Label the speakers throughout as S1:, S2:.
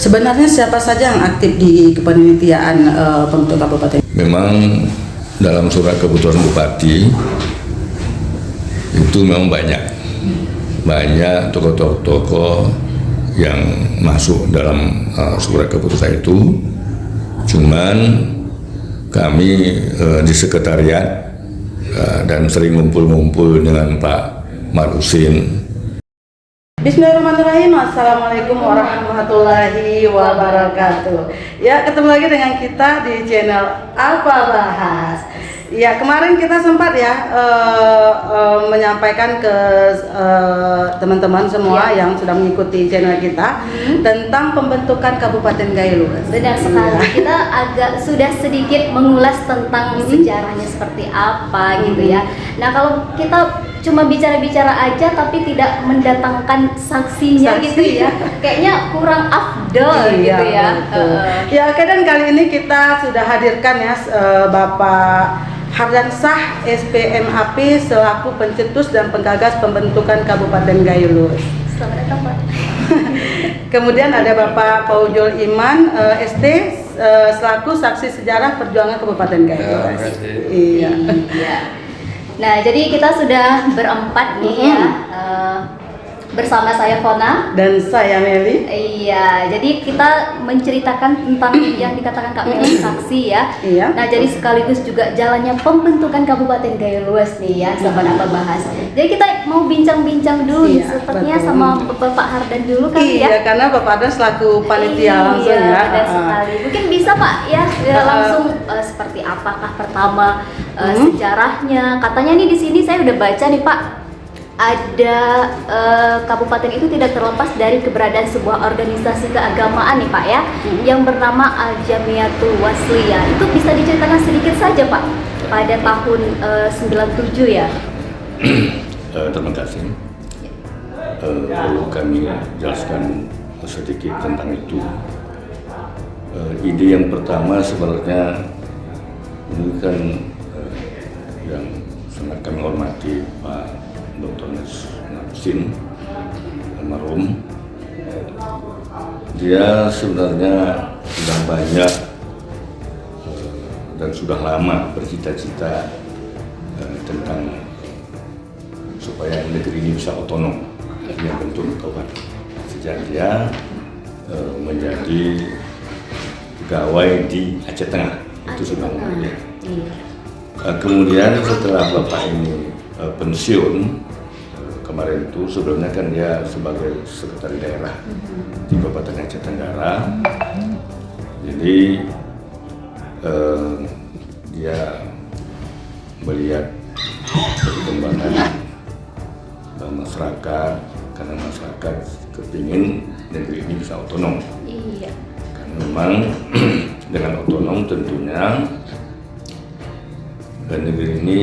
S1: Sebenarnya siapa saja yang aktif di kepanitiaan pembentuk kabupaten?
S2: Memang dalam surat keputusan bupati itu memang banyak tokoh-tokoh yang masuk dalam surat keputusan itu. Cuman kami di sekretariat dan sering ngumpul-ngumpul dengan Pak Marusin.
S1: Bismillahirrahmanirrahim. Assalamualaikum warahmatullahi wabarakatuh. Ya, ketemu lagi dengan kita di channel Apa Bahas. Ya, kemarin kita sempat ya menyampaikan ke teman-teman semua yang sudah mengikuti channel kita tentang pembentukan Kabupaten Gayo Luas.
S3: Benar sekali. Kita agak sudah sedikit mengulas tentang sejarahnya seperti apa gitu ya. Nah, kalau kita cuma bicara-bicara aja tapi tidak mendatangkan saksinya gitu ya, kayaknya kurang afdol gitu ya.
S1: Ya, oke, dan kali ini kita sudah hadirkan ya Bapak Hardansah SPMAP selaku pencetus dan penggagas pembentukan Kabupaten Gayo Luas.
S3: Selamat datang, Pak.
S1: Kemudian ada Bapak Paujol Iman ST selaku saksi sejarah perjuangan Kabupaten Gayo Luas. Iya.
S3: Nah, jadi kita sudah berempat nih ya, bersama saya Fona
S1: dan saya Meli.
S3: Iya, jadi kita menceritakan tentang yang dikatakan Kak Meli saksi ya.
S1: Iya.
S3: Nah, jadi sekaligus juga jalannya pembentukan Kabupaten Gayo Luas nih ya, sama Apa Bahas. Jadi kita mau bincang-bincang dulu nih, sepertinya sama Bapak Hardan dulu kali ya.
S1: Iya, karena Bapak Hardan selaku panitia langsung ya.
S3: Benar sekali. Mungkin bisa Pak ya, langsung seperti apakah pertama sejarahnya. Katanya nih di sini saya udah baca nih Pak, ada kabupaten itu tidak terlepas dari keberadaan sebuah organisasi keagamaan nih Pak ya, yang bernama Al-Jamiatul Wasliyah. Itu bisa diceritakan sedikit saja Pak, pada tahun 97 ya.
S2: Terima kasih. Perlu kami jelaskan sedikit tentang itu. Ide yang pertama sebenarnya ini kan yang sangat kami hormati Pak Dr. Marusin almarhum. Dia sebenarnya sudah banyak dan sudah lama bercita-cita tentang supaya negeri ini bisa otonom, yang bentuk kabupaten. Sejak dia menjadi pegawai di Aceh Tengah, itu sebenarnya. Kemudian setelah Bapak ini pensiun kemarin itu, sebelumnya kan dia sebagai sekretaris daerah di Kabupaten Aceh Tenggara. Jadi dia melihat perkembangan masyarakat, karena masyarakat kepingin negeri ini bisa otonom.
S3: Iya.
S2: Karena memang dengan otonom tentunya negeri ini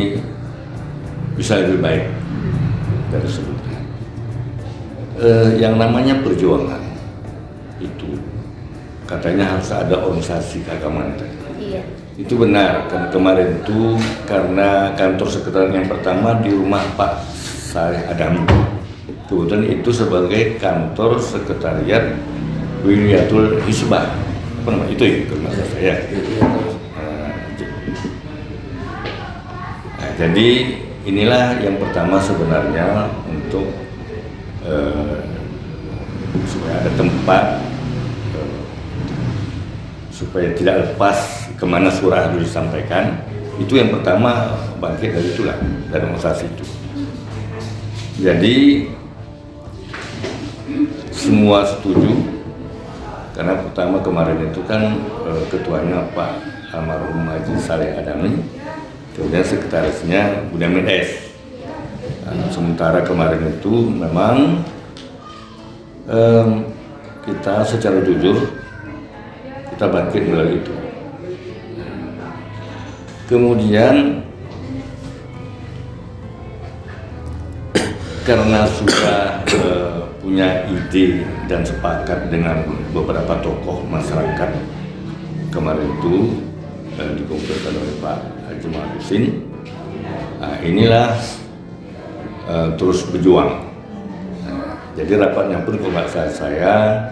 S2: bisa lebih baik dari sebelumnya. Yang namanya perjuangan itu katanya harus ada organisasi keagamaan tadi.
S3: Iya.
S2: Itu benar, kan kemarin itu karena kantor sekretariat yang pertama di rumah Pak Saleh Adami. Kebetulan itu sebagai kantor sekretariat Wilayatul Hisbah. Apa nama itu ya? Maksud saya. Jadi inilah yang pertama sebenarnya untuk supaya ada tempat supaya tidak lepas kemana surah harus disampaikan. Itu yang pertama bangkit dari itulah, dari organisasi itu. Jadi semua setuju karena pertama kemarin itu kan ketuanya Pak almarhum Haji Saleh Adami, kemudian sekretarisnya Budiamin S. Sementara kemarin itu memang kita secara jujur kita bangkit melalui itu. Kemudian karena sudah punya ide dan sepakat dengan beberapa tokoh masyarakat kemarin itu dikumpulkan oleh Pak Haji Marusin. Nah, inilah terus berjuang. Jadi rapatnya pun kalau nggak saya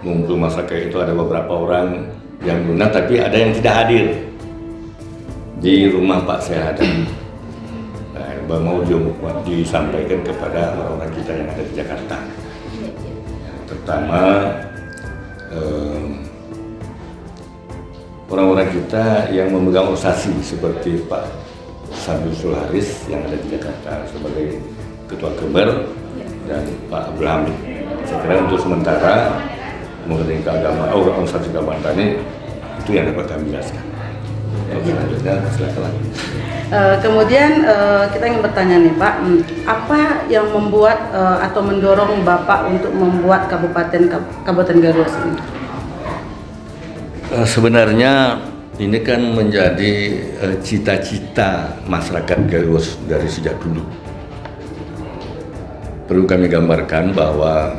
S2: ngumpul masyarakat itu ada beberapa orang yang diundang, tapi ada yang tidak hadir di rumah Pak Syekh Adam. Nah, mau disampaikan kepada orang-orang kita yang ada di Jakarta, terutama orang-orang kita yang memegang osasi seperti Pak Sambil Sularis yang ada di Jakarta sebagai Ketua Keber dan Pak Abraham. Saya kira untuk sementara mengenai keagamaan, organisasi keagamaan tadi itu yang dapat kami jelaskan. Selanjutnya silakan.
S1: Kemudian kita ingin bertanya nih Pak, apa yang membuat atau mendorong Bapak untuk membuat Kabupaten Galuas ini?
S2: Sebenarnya ini kan menjadi cita-cita masyarakat Galuas dari sejak dulu. Perlu kami gambarkan bahwa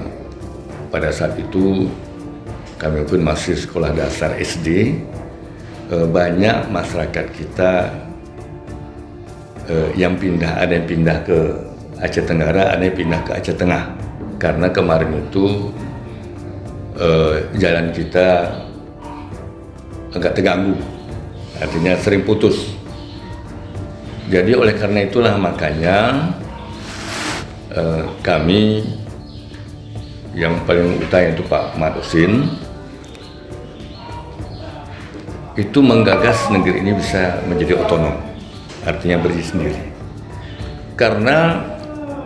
S2: pada saat itu kami pun masih sekolah dasar SD, banyak masyarakat kita yang pindah, ada yang pindah ke Aceh Tenggara, ada yang pindah ke Aceh Tengah. Karena kemarin itu jalan kita agak terganggu, artinya sering putus. Jadi oleh karena itulah makanya kami yang paling utama itu Pak Ahmad Husin itu menggagas negeri ini bisa menjadi otonom, artinya berdiri sendiri. Karena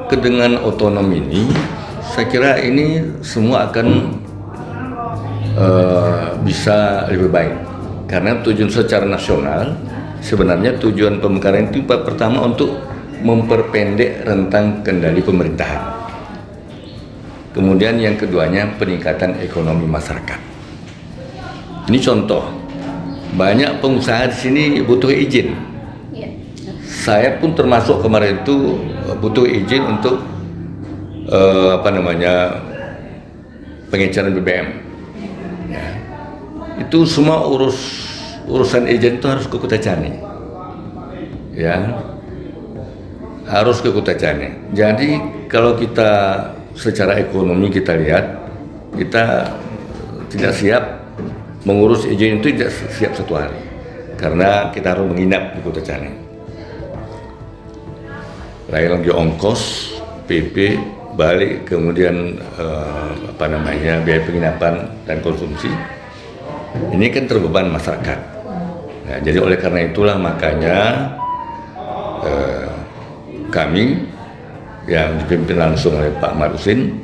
S2: dengan otonom ini, saya kira ini semua akan bisa lebih baik. Karena tujuan secara nasional, sebenarnya tujuan pemekaran itu pertama untuk memperpendek rentang kendali pemerintahan. Kemudian yang keduanya peningkatan ekonomi masyarakat. Ini contoh, banyak pengusaha di sini butuh izin. Saya pun termasuk kemarin itu butuh izin untuk pengecaran BBM. Ya. Itu semua urusan izin itu harus ke Kota Cani. Ya. Harus ke Kota Cani. Jadi kalau kita secara ekonomi kita lihat, kita tidak siap mengurus izin itu, tidak siap satu hari. Karena kita harus menginap di Kota Cani. Lain lagi ongkos, PP, balik, kemudian biaya penginapan dan konsumsi. Ini kan terbeban masyarakat. Nah, jadi oleh karena itulah makanya kami yang dipimpin langsung oleh Pak Ahmad Husin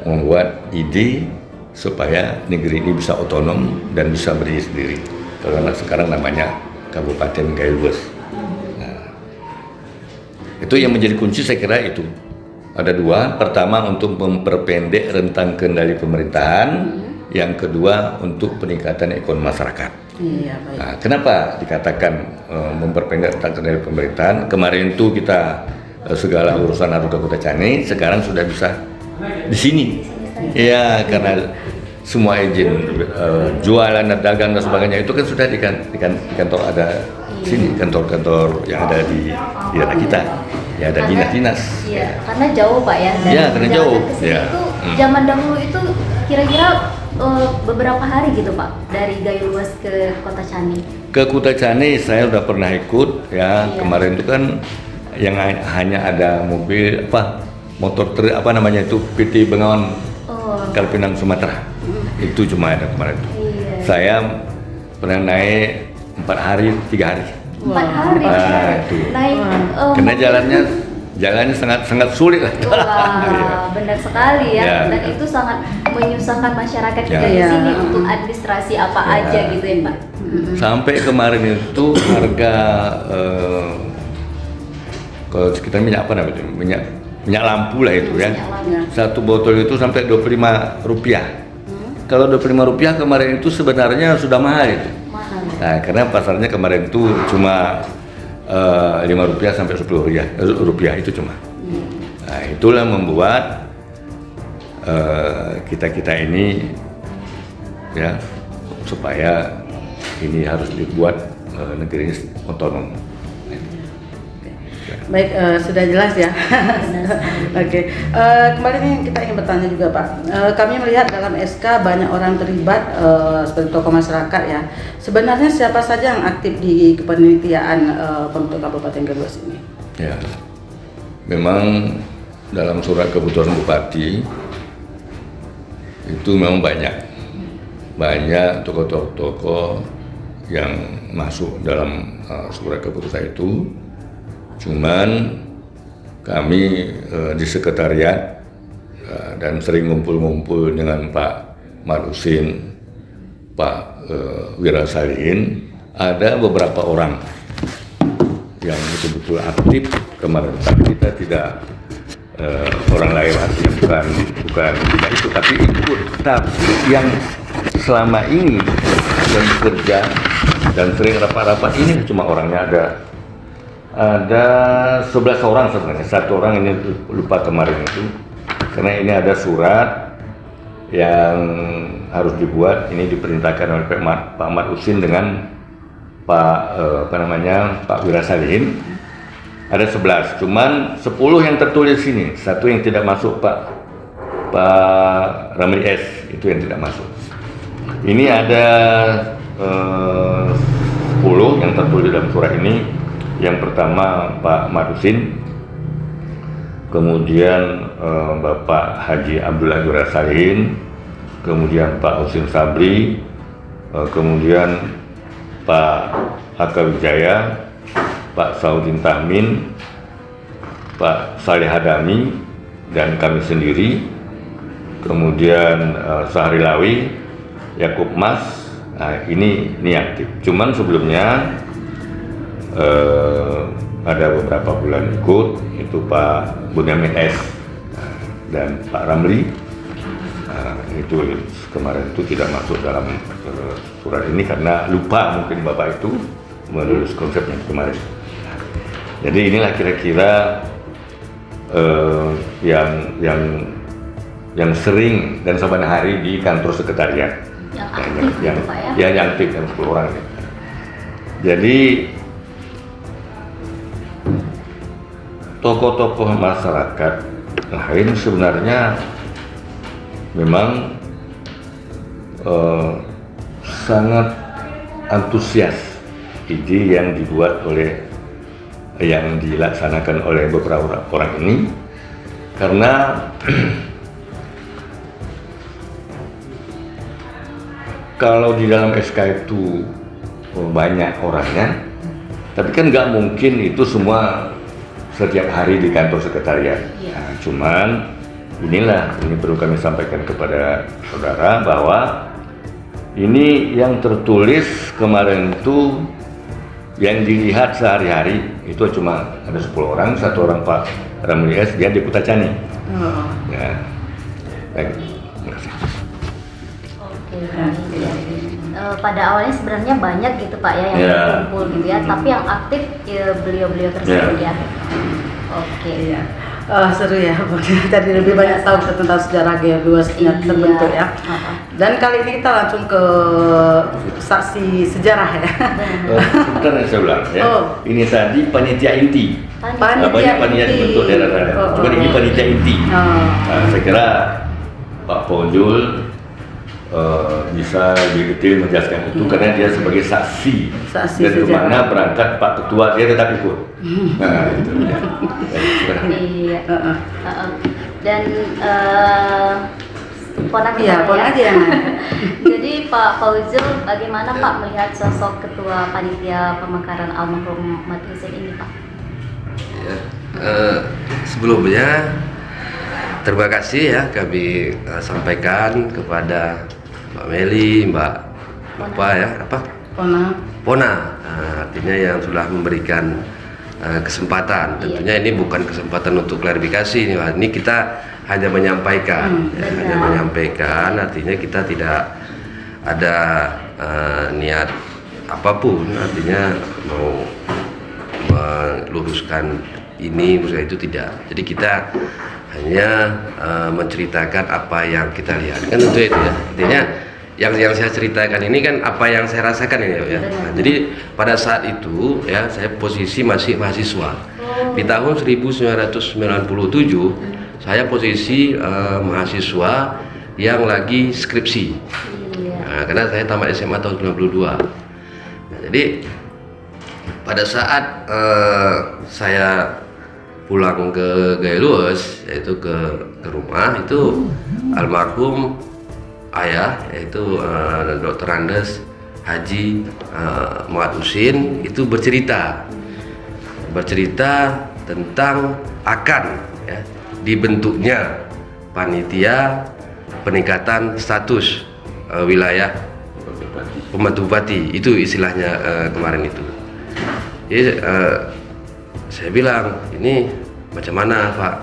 S2: membuat ide supaya negeri ini bisa otonom dan bisa berdiri sendiri. Karena sekarang namanya Kabupaten Galuas. Nah, itu yang menjadi kunci, saya kira itu. Ada dua, pertama untuk memperpendek rentang kendali pemerintahan, yang kedua untuk peningkatan ekonomi masyarakat.
S1: Iya, baik.
S2: Nah, kenapa dikatakan memperpendek rentang kendali pemerintahan? Kemarin itu kita segala urusan harus ke Kota Cani, sekarang sudah bisa di sini. Iya, karena semua izin jualan, dagang dan sebagainya itu kan sudah di kantor, ada sini kantor-kantor yang ada di daerah kita. Ya, ada dinas-dinas.
S3: Iya, karena jauh Pak ya.
S2: Iya, karena jauh.
S3: Ya. Itu zaman dahulu itu kira-kira beberapa hari gitu Pak dari Galuas ke Kota Cani. Ke
S2: Kota Cani saya udah pernah ikut ya. Iya. Kemarin itu kan yang hanya ada mobil motor itu PT Bengawan Kalpinang Sumatera. Itu cuma ada kemarin itu. Iya. Saya pernah naik 4 hari 3 hari.
S3: 4 hari
S2: itu.
S3: naik
S2: karena jalannya sangat sulit.
S3: Wah, benar sekali ya. Dan itu sangat menyusahkan masyarakat kita di sini untuk administrasi apa aja gitu ya Pak.
S2: Sampai kemarin itu harga kalau sekitar minyak minyak lampu lah itu ya. Satu botol itu sampai Rp25. Kalau Rp25 kemarin itu sebenarnya sudah mahal itu. Nah, karena pasarnya kemarin itu cuma Rp5 sampai Rp10 itu cuma. Nah, itulah membuat kita ini ya supaya ini harus dibuat negeri ini otonom.
S1: Baik, sudah jelas ya. Oke, kembali nih kita ingin bertanya juga Pak. Kami melihat dalam SK banyak orang terlibat seperti tokoh masyarakat ya. Sebenarnya siapa saja yang aktif di kepanitiaan pembentuk Kabupaten Geluas ini?
S2: Ya, memang dalam surat keputusan bupati itu memang banyak tokoh-tokoh yang masuk dalam surat keputusan itu. Cuman kami di sekretariat dan sering ngumpul-ngumpul dengan Pak Marusin, Pak Wirasalihin, ada beberapa orang yang betul-betul aktif kemarin. Tapi kita tidak orang lain, artinya bukan tidak itu, tapi ikut. Tapi yang selama ini yang bekerja dan sering rapat-rapat ini cuma orangnya ada 11 orang sebenarnya. Satu orang ini lupa kemarin itu, karena ini ada surat yang harus dibuat. Ini diperintahkan oleh Pak Ahmad Usin dengan Pak Wirasalihin. Ada 11, cuman 10 yang tertulis sini, satu yang tidak masuk Pak Ramli S, itu yang tidak masuk. Ini ada 10 yang tertulis dalam surat ini. Yang pertama Pak Marusin, kemudian Bapak Haji Abdullah Wirasalihin, kemudian Pak Husin Sabri, kemudian Pak Aka Wijaya, Pak Saudin Tahmin, Pak Saleh Hadami, dan kami sendiri, kemudian Sahri Lawi, Yakub Mas. Nah, ini aktif. Cuman sebelumnya ada beberapa bulan ikut, itu Pak Bunyamin S dan Pak Ramli. Itu kemarin itu tidak masuk dalam surat ini karena lupa mungkin Bapak itu menulis konsepnya kemarin. Jadi inilah kira-kira yang sering dan saban hari di kantor sekretariat. Yang aktif yang 10 orang ini. Jadi tokoh-tokoh masyarakat lain sebenarnya memang sangat antusias ide yang dilaksanakan oleh beberapa orang ini, karena kalau di dalam SK itu banyak orangnya, tapi kan nggak mungkin itu semua setiap hari di kantor sekretariat. Nah, cuman ini perlu kami sampaikan kepada saudara bahwa ini yang tertulis kemarin itu yang dilihat sehari-hari itu cuma ada 10 orang, satu orang Pak Ramli S, dia di Putacani. Ya. Baik. Terima kasih.
S3: Pada awalnya sebenarnya banyak gitu Pak ya yang berkumpul gitu ya, tapi yang aktif ya beliau-beliau tersebut ya. Oke.
S1: Seru ya, tadi lebih banyak tahu tentang sejarah Geluasnya terbentuk ya. Dan kali ini kita langsung ke saksi sejarah ya.
S2: Sebentar saya ulang ya. Ini tadi panitia inti. Panitia dibentuk daerah-daerah. Cuma ini panitia inti. Saya kira Pak Ponjul bisa lebih detail menjelaskan itu karena dia sebagai saksi dan kemana berangkat Pak Ketua dia tetap ikut. Nah itu ya.
S3: Iya. Dan Ponak
S1: ya.
S3: Jadi Pak Fauzul, bagaimana Pak melihat sosok Ketua Panitia Pemekaran almarhum Mat Husin ini Pak?
S4: Ya, sebelumnya terima kasih ya kami sampaikan kepada Mbak Meli, Mbak Pona, artinya yang sudah memberikan kesempatan. Tentunya ini bukan kesempatan untuk klarifikasi, ini kita hanya menyampaikan, artinya kita tidak ada niat apapun, artinya mau meluruskan ini, maksudnya itu tidak. Jadi kita hanya menceritakan apa yang kita lihat, kan tentu itu ya. Intinya yang saya ceritakan ini kan apa yang saya rasakan ini ya. Nah, jadi pada saat itu ya saya posisi masih mahasiswa. Di tahun 1997 saya posisi mahasiswa yang lagi skripsi.
S3: Iya.
S4: Nah, karena saya tamat SMA tahun 92. Nah, jadi pada saat saya pulang ke Gailues, yaitu ke rumah, itu almarhum ayah, yaitu Dr. Andes Haji Muhammad Husin, itu bercerita tentang akan ya, dibentuknya panitia peningkatan status wilayah pembantu bupati, itu istilahnya kemarin itu. Jadi saya bilang, ini macam mana Pak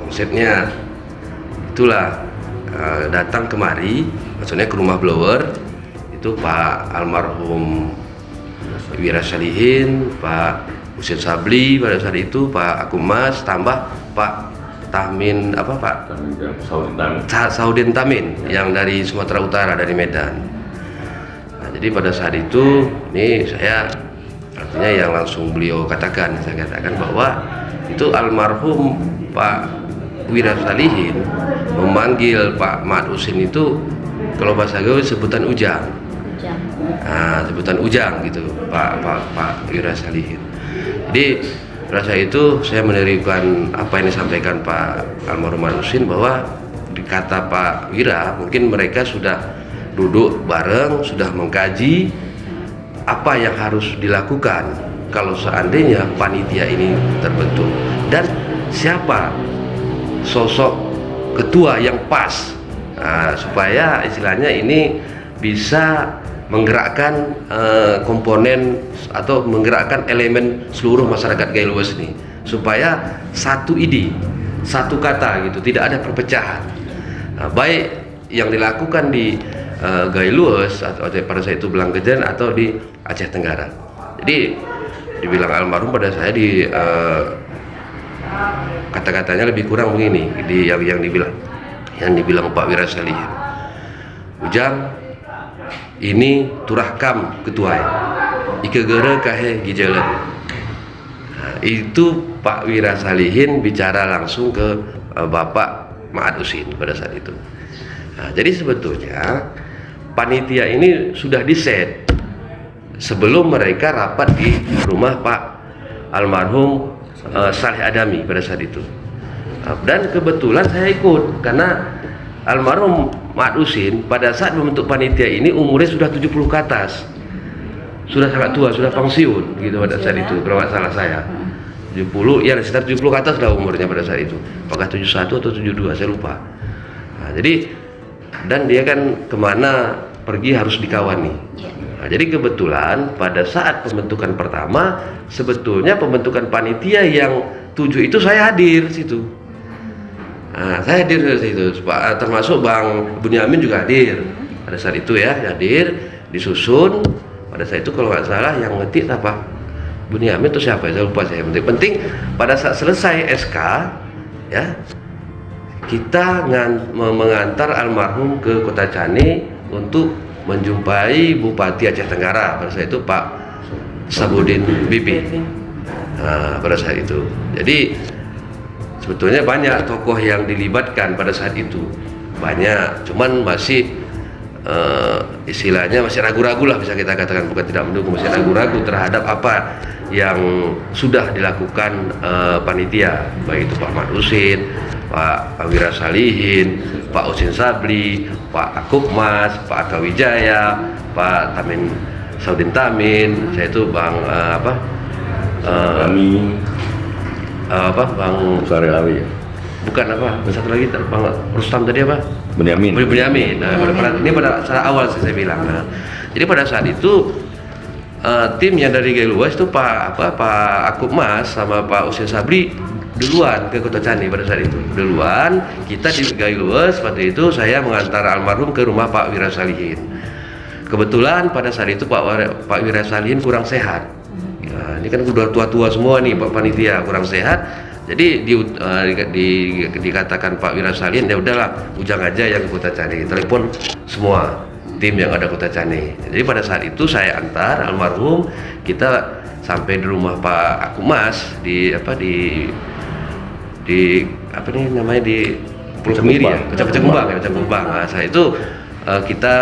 S4: konsepnya? Itulah datang kemari, maksudnya ke rumah blower, itu Pak almarhum Wira Salihin, Pak Husin Sabli pada saat itu, Pak Akumas, tambah Pak Tahmin apa Pak Saudin Tamin yang dari Sumatera Utara, dari Medan. Nah, jadi pada saat itu ini saya artinya yang langsung beliau katakan, saya katakan bahwa itu almarhum Pak Wira Salihin memanggil Pak Mat Husin itu kalau bahasa gaul sebutan ujang. Nah, sebutan ujang gitu Pak Wira Salihin. Jadi pada saat itu saya menerikan apa yang disampaikan Pak almarhum Mat Husin, bahwa dikata Pak Wira mungkin mereka sudah duduk bareng, sudah mengkaji apa yang harus dilakukan kalau seandainya panitia ini terbentuk, dan siapa sosok ketua yang pas, supaya istilahnya ini bisa menggerakkan komponen atau menggerakkan elemen seluruh masyarakat Gailues ini, supaya satu ide, satu kata gitu, tidak ada perpecahan. Baik yang dilakukan di Gailues atau pada saat itu Belanggejan atau di Aceh Tenggara. Jadi dibilang almarhum pada saya di kata-katanya lebih kurang begini, yang dibilang Pak Wira Salihin, ujang ini turahkam ketua ike gere kahe gijalan. Nah, itu Pak Wira Salihin bicara langsung ke Bapak Mat Husin pada saat itu. Nah, jadi sebetulnya panitia ini sudah diset sebelum mereka rapat di rumah Pak almarhum Saleh Adami pada saat itu. Dan kebetulan saya ikut karena almarhum Mat Husin pada saat membentuk panitia ini umurnya sudah 70 ke atas. Sudah sangat tua, sudah pensiun gitu pada saat itu, kalau nggak salah saya. 70, ya sekitar 70 ke atas lah umurnya pada saat itu. Apakah 71 atau 72, saya lupa. Nah, jadi dan dia kan kemana pergi harus dikawani. Nah, jadi kebetulan pada saat pembentukan pertama, sebetulnya pembentukan panitia yang 7 itu saya hadir situ. Nah, saya hadir di situ, termasuk Bang Bunyamin juga hadir pada saat itu ya, hadir, disusun. Pada saat itu kalau nggak salah yang ngetik apa? Bunyamin itu siapa? Saya lupa saya. Penting pada saat selesai SK ya, kita mengantar almarhum ke Kota Cani untuk menjumpai Bupati Aceh Tenggara pada saat itu Pak Sabudin Bibi. Nah, pada saat itu. Jadi sebetulnya banyak tokoh yang dilibatkan pada saat itu. Banyak, cuman masih istilahnya masih ragu-ragu lah, bisa kita katakan, bukan tidak mendukung, masih ragu-ragu terhadap apa yang sudah dilakukan panitia, baik itu Pak Mat Husin, Pak Wira Salihin, Pak Husin Sabli, Pak Akupmas, Pak Aka Wijaya, Pak Tamin Saudin Tamin, saya itu Bang Bang
S2: Sarilawi ya?
S4: Bukan apa, satu lagi Bang Rustam tadi apa?
S2: Bunyamin.
S4: Nah, ini pada saat awal saya bilang. Nah, jadi pada saat itu tim yang dari Gailues itu Pak Akupmas sama Pak Husin Sabli duluan ke Kota Cani pada saat itu. Duluan kita di Gailues, seperti itu saya mengantar almarhum ke rumah Pak Wira Salihin. Kebetulan pada saat itu Pak Wira Salihin kurang sehat. Nah, ini kan udah tua-tua semua nih Pak panitia, kurang sehat. Jadi dikatakan Pak Wira Salihin, ya udahlah ujang aja yang ke Kota Cani. Telepon semua tim yang ada Kota Cani. Jadi pada saat itu saya antar almarhum, kita sampai di rumah Pak Akumas di apa nih namanya di Pulau Kemiri ya, Kecamatan Kembang ya, Kecamatan Kembang. Nah, saya itu kita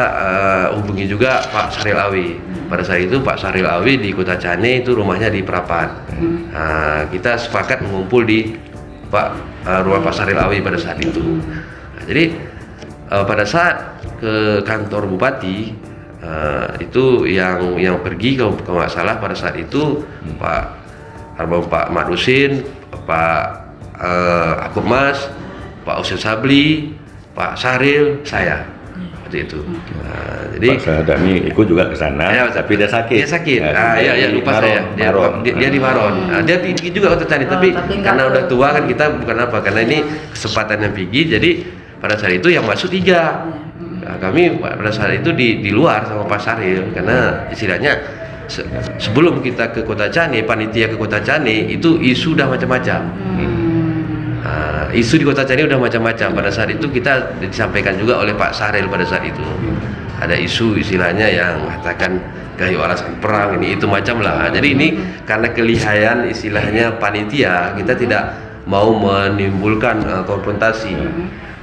S4: hubungi juga Pak Saril Awi. Pada saat itu Pak Saril Awi di Kota Cane itu rumahnya di Prapat. Nah, kita sepakat mengumpul di rumah Pak Saril Awi pada saat itu. Nah, jadi pada saat ke kantor bupati itu yang pergi kalau nggak salah pada saat itu Pak Mat Husin, Pak Akumas, Pak Usen Sabli, Pak Saril, saya seperti itu. Jadi
S2: Pak Sahadami ikut juga ke sana,
S4: ya,
S2: tapi dia sakit.
S4: Dia sakit.
S2: Ya,
S4: Lupa saya. Dia di Maron. Dia pergi juga waktu tadi, tapi karena udah tua kan kita bukan apa, karena ini kesempatannya pergi. Jadi pada saat itu yang masuk 3. Nah, kami pada saat itu di luar sama Pak Saril, karena istilahnya sebelum kita ke Kota Cane, panitia ke Kota Cane itu isu udah macam-macam. Isu di Kota Cane udah macam-macam. Pada saat itu kita disampaikan juga oleh Pak Saril pada saat itu. Ada isu istilahnya yang mengatakan gayo alasan perang ini itu macam lah. Jadi ini karena kelihayan istilahnya panitia, kita tidak mau menimbulkan konfrontasi.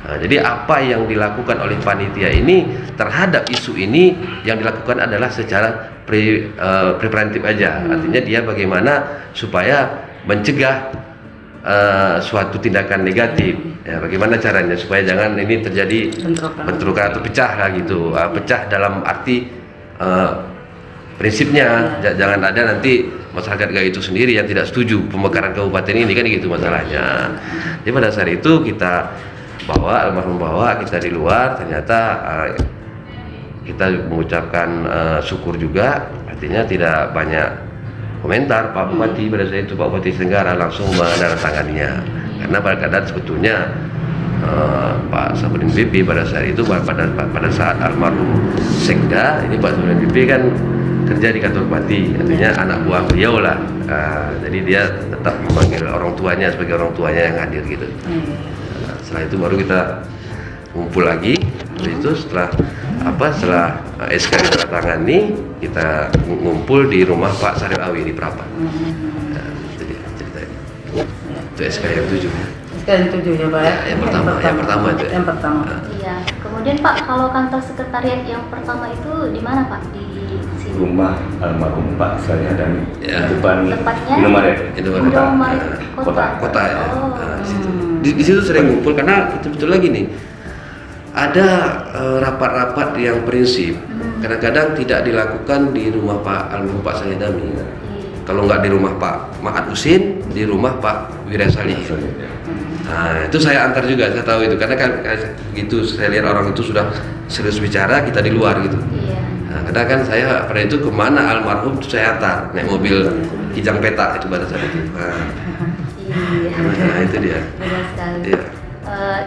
S4: Nah, jadi apa yang dilakukan oleh panitia ini terhadap isu ini yang dilakukan adalah secara preventif aja. Artinya dia bagaimana supaya mencegah suatu tindakan negatif. Ya, bagaimana caranya supaya jangan ini terjadi bentrokan atau pecah lah gitu. Pecah dalam arti prinsipnya jangan ada nanti masyarakat Gayo itu sendiri yang tidak setuju pemekaran kabupaten ini kan gitu masalahnya. Jadi pada saat itu kita almarhum kita di luar, ternyata kita mengucapkan syukur juga, artinya tidak banyak komentar. Pak Bupati pada saat itu, Pak Bupati Tenggara langsung menandatanganinya, karena pada keadaan sebetulnya Pak Sabudin BP pada saat itu pada saat almarhum Sekda ini, Pak Sabudin BP kan kerja di kantor bupati, artinya anak buah beliau lah. Jadi dia tetap memanggil orang tuanya sebagai orang tuanya yang hadir gitu. Setelah itu baru kita ngumpul lagi. Itu setelah SK ditandatangani, kita ngumpul di rumah Pak Saril Awi di Prapat. Jadi ceritanya itu SK yang 7.
S1: SK yang 7 ya Pak ya?
S4: Yang pertama itu.
S1: Yang pertama.
S3: Iya. Kemudian Pak, kalau kantor sekretariat yang pertama itu di mana Pak? Di sini.
S2: Rumah almarhum Pak Sahadami
S4: Ya.
S2: di depan
S3: Tepatnya
S2: Indomaret.
S3: Indomaret
S2: Kota
S4: Ya.
S3: Oh.
S4: Di situ sering ngumpul karena betul lagi nih ada rapat-rapat yang prinsip kadang-kadang tidak dilakukan di rumah almarhum Pak Sahadami. Kalau nggak di rumah Pak Mat Husin, di rumah Pak Wirasali. Nah, itu saya antar juga, saya tahu itu karena kan gitu saya lihat orang itu sudah serius bicara, kita di luar gitu.
S3: Iya.
S4: Nah, kadang kan saya pada itu kemana almarhum itu saya antar naik mobil kijang peta itu pada saat itu. Nah, itu dia.
S3: Benar sekali.
S4: Iya.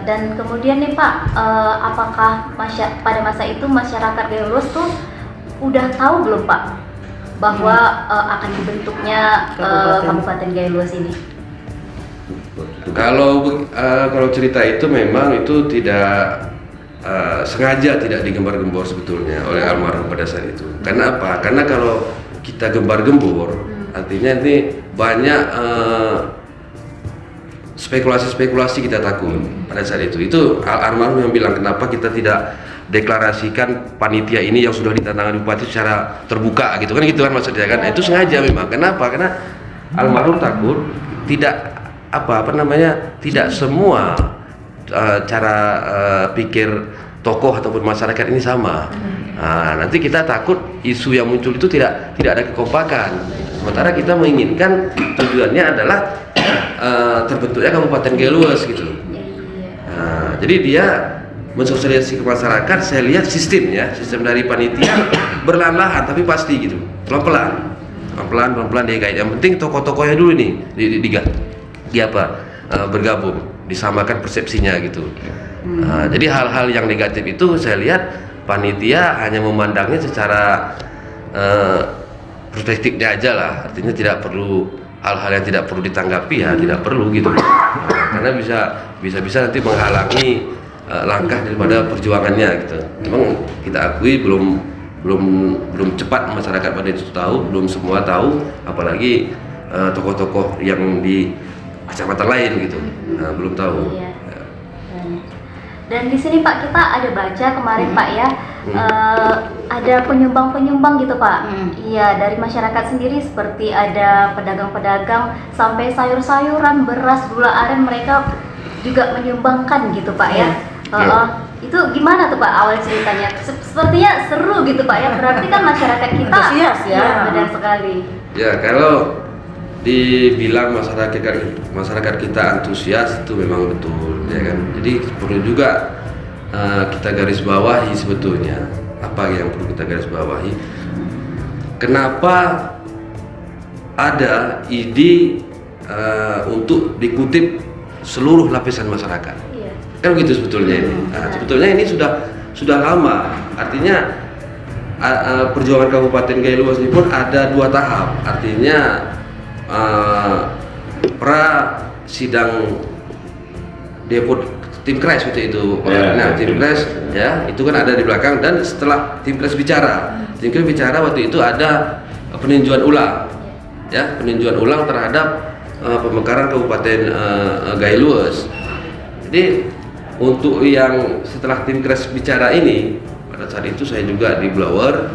S3: Dan kemudian nih Pak, apakah pada masa itu masyarakat Gayo Luas tuh udah tahu belum Pak bahwa akan dibentuknya Kabupaten Gayo Luas ini?
S4: Kalau cerita itu memang itu tidak sengaja tidak digembar-gembor sebetulnya oleh almarhum pada saat itu. Karena apa? Karena kalau kita gembar-gembor, artinya ini banyak spekulasi kita takut pada saat itu. Itu almarhum yang bilang kenapa kita tidak deklarasikan panitia ini yang sudah ditandatangani bupati secara terbuka gitu kan maksudnya kan. Itu sengaja memang. Kenapa? Karena almarhum takut tidak semua cara pikir tokoh ataupun masyarakat ini sama. Nah, nanti kita takut isu yang muncul itu tidak ada kekompakan. Sementara kita menginginkan tujuannya adalah terbentuknya Kabupaten Gayo Luas gitu. Nah, jadi dia mensosialisasi ke masyarakat. Saya lihat sistem dari panitia berlahan-lahan tapi pasti gitu, pelan-pelan dia kait. Yang penting tokoh-tokohnya dulu nih bergabung, disamakan persepsinya gitu. Nah, jadi hal-hal yang negatif itu saya lihat panitia hanya memandangnya secara perspektifnya aja lah, artinya tidak perlu hal-hal yang tidak perlu ditanggapi tidak perlu gitu. Karena bisa nanti menghalangi langkah daripada perjuangannya gitu. Memang kita akui belum belum cepat masyarakat pada itu tahu, belum semua tahu, apalagi tokoh-tokoh yang di kecamatan lain gitu, belum tahu.
S3: Iya. Dan di sini Pak, kita ada baca kemarin Pak ya, ada penyumbang gitu Pak. Iya, dari masyarakat sendiri seperti ada pedagang-pedagang sampai sayur-sayuran, beras, gula aren, mereka juga menyumbangkan gitu Pak ya. Itu gimana tuh Pak awal ceritanya? Sepertinya seru gitu Pak ya. Berarti kan masyarakat kita
S1: antusias ya.
S3: Iya, benar sekali.
S4: Ya, kalau dibilang masyarakat kita antusias itu memang betul, ya kan. Jadi perlu juga kita garis bawahi sebetulnya apa yang perlu kita garis bawahi. Kenapa ada ide untuk dikutip seluruh lapisan masyarakat?
S3: Iya.
S4: Kan begitu sebetulnya ini. Sebetulnya ini sudah lama. Artinya perjuangan Kabupaten Gailuas ini pun ada 2 tahap. Artinya pra sidang depot tim Kres waktu itu. Nah, tim Kres ya itu kan ada di belakang, dan setelah tim Kres bicara waktu itu ada peninjauan ulang, ya peninjauan ulang terhadap pemekaran Kabupaten Gailuas. Jadi untuk yang setelah tim Kres bicara ini, pada saat itu saya juga di blower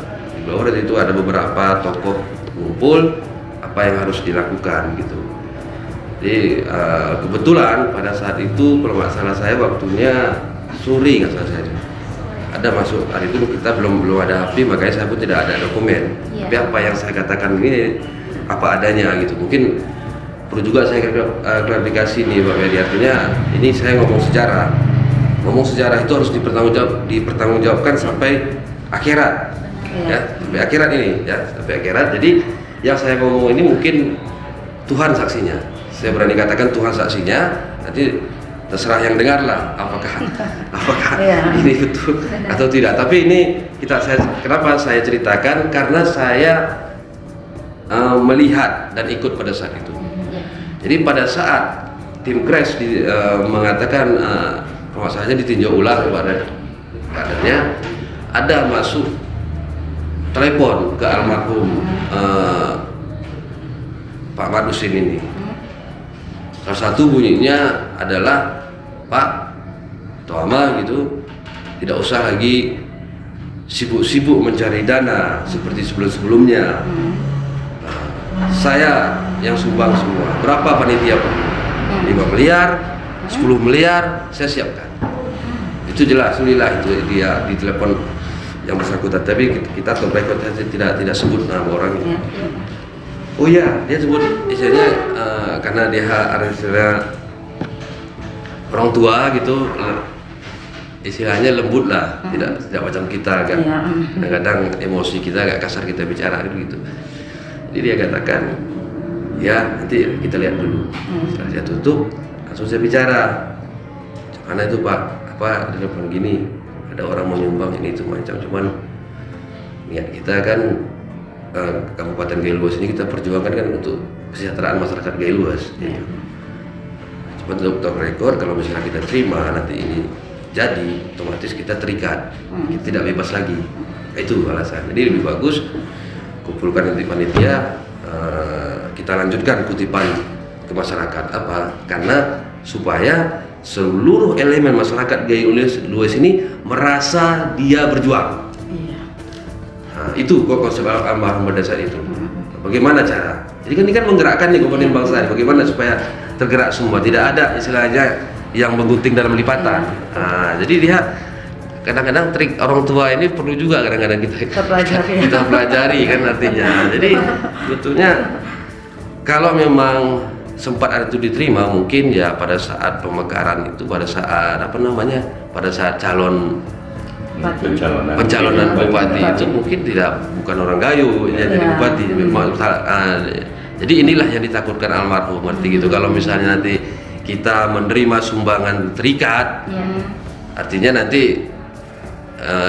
S4: itu ada beberapa tokoh ngumpul apa yang harus dilakukan gitu. Jadi kebetulan pada saat itu kalau nggak salah saya waktunya sore nggak salah saya ada masuk, hari itu kita belum ada HP, makanya saya pun tidak ada dokumen. Tapi apa yang saya katakan ini apa adanya gitu. Mungkin perlu juga saya klarifikasi nih Pak Ferdi, artinya ini saya ngomong sejarah itu harus dipertanggungjawabkan sampai akhirat, ya sampai akhirat ini, ya sampai akhirat. Jadi yang saya ngomong ini mungkin Tuhan saksinya. Saya berani katakan Tuhan saksinya. Nanti terserah yang dengar lah apakah ini betul atau tidak. Tapi ini kenapa saya ceritakan, karena saya melihat dan ikut pada saat itu. Jadi pada saat tim Kres mengatakan masalahnya ditinjau ulang kepada kadernya, ada masuk telepon ke almarhum Pak Madusin ini. Salah satu bunyinya adalah, Pak Toama gitu, tidak usah lagi sibuk-sibuk mencari dana seperti sebelum-sebelumnya. Saya yang sumbang semua. Berapa panitia Pak? 5 miliar, 10 miliar, saya siapkan. Itu jelas, inilah itu dia di telepon yang bersangkutan. Tapi kita top record tidak sebut nama orang itu. Oh iya, dia sebut istilahnya karena dia ada istilah orang tua gitu, istilahnya lembut lah, tidak macam kita kan. Kadang-kadang emosi kita agak kasar kita bicara gitu. Jadi dia katakan, ya nanti kita lihat dulu. Setelah dia tutup, langsung saya bicara. Mana itu Pak? Apa telepon gini? Ada orang mau nyumbang ini itu macam, cuman niat kita kan Kabupaten Gailuas ini kita perjuangkan kan untuk kesejahteraan masyarakat Gailuas. Gitu. Cuma untuk rekor, kalau misalnya kita terima nanti ini jadi, otomatis kita terikat, kita tidak bebas lagi. Itu alasan. Jadi lebih bagus kumpulkan nanti panitia, kita lanjutkan kutipan ke masyarakat. Apa? Karena supaya seluruh elemen masyarakat Gailuas ini merasa dia berjuang. Nah, itu konsep almarhum pada saat itu. Bagaimana cara? Jadi kan ini kan menggerakkan nih komponen bangsa. Bagaimana supaya tergerak semua? Tidak ada istilahnya yang menggunting dalam lipatan. Nah, jadi dia kadang-kadang trik orang tua ini perlu juga kadang-kadang kita pelajari kan artinya. Jadi sebetulnya kalau memang sempat ada itu diterima, mungkin ya pada saat pemekaran itu, pada saat pada saat pencalonan bupati itu mungkin bukan orang Gayo yang jadi bupati. Jadi inilah yang ditakutkan almarhum, ngerti gitu. Kalau misalnya nanti kita menerima sumbangan terikat, artinya nanti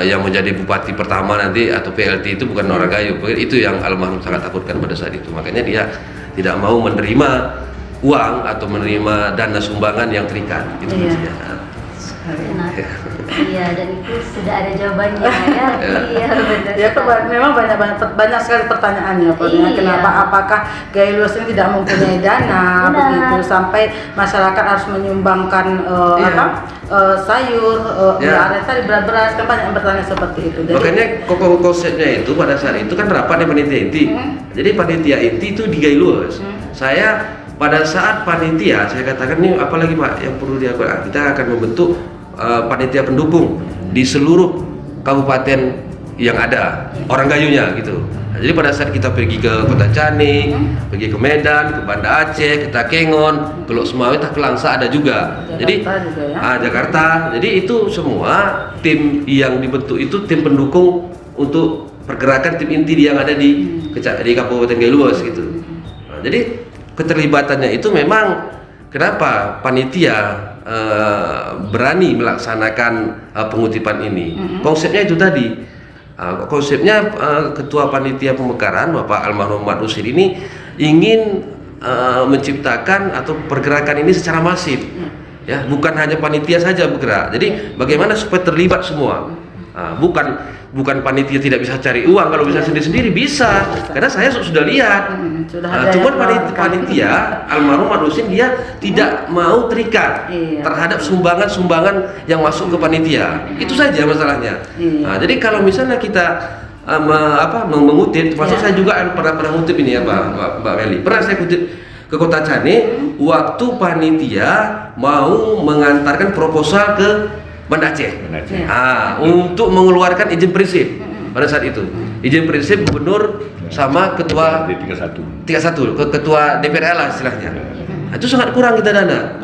S4: yang menjadi bupati pertama nanti atau PLT itu bukan orang Gayo. Itu yang almarhum sangat takutkan pada saat itu. Makanya dia tidak mau menerima uang atau menerima dana sumbangan yang terikat. Itu
S3: Iya, dan itu sudah ada jawabannya ya. Iya, benar
S1: Ya, memang banyak sekali pertanyaannya,
S3: Iya.
S1: kenapa, apakah Gailuas ini tidak mempunyai dana,
S3: Benar.
S1: begitu, sampai masyarakat harus menyumbangkan sayur, tadi beras, kan banyak yang bertanya seperti itu. Jadi,
S4: Makanya konsepnya itu pada saat itu kan rapat di panitia inti. Jadi panitia inti itu di Gailuas. Saya pada saat panitia saya katakan nih apalagi Pak yang perlu dilakukan. Kita akan membentuk panitia pendukung di seluruh kabupaten yang ada orang Gayunya gitu. Nah, jadi pada saat kita pergi ke Kota Canik, pergi ke Medan, ke Banda Aceh, ke Takengon, ke Lok Sumawe, ke Langsa ada juga. Jadi
S1: Jakarta juga ya.
S4: Jakarta. Jadi itu semua tim yang dibentuk itu tim pendukung untuk pergerakan tim inti yang ada di Kabupaten Gailuas gitu. Nah, jadi keterlibatannya itu memang kenapa panitia berani melaksanakan pengutipan ini. Konsepnya itu tadi. Konsepnya ketua panitia pemekaran Bapak almarhum Muhammad Husin ini ingin menciptakan atau pergerakan ini secara masif. Ya, bukan hanya panitia saja bergerak. Jadi bagaimana supaya terlibat semua. Bukan panitia tidak bisa cari uang, kalau bisa sendiri-sendiri bisa. Karena saya sudah lihat.
S1: Sudah ada
S4: Cuman
S1: yang
S4: panitia almarhum Muhammad Husin dia tidak mau terikat terhadap sumbangan-sumbangan yang masuk ke panitia. Itu saja masalahnya. Jadi kalau misalnya kita mengutip, termasuk saya juga pernah mengutip ini ya Mbak Meli. Pernah saya kutip ke Kota Canik waktu panitia mau mengantarkan proposal ke Banda Aceh. Untuk mengeluarkan izin prinsip pada saat itu. Izin prinsip gubernur sama ketua 31 ketua DPR lah istilahnya. Itu sangat kurang kita dana.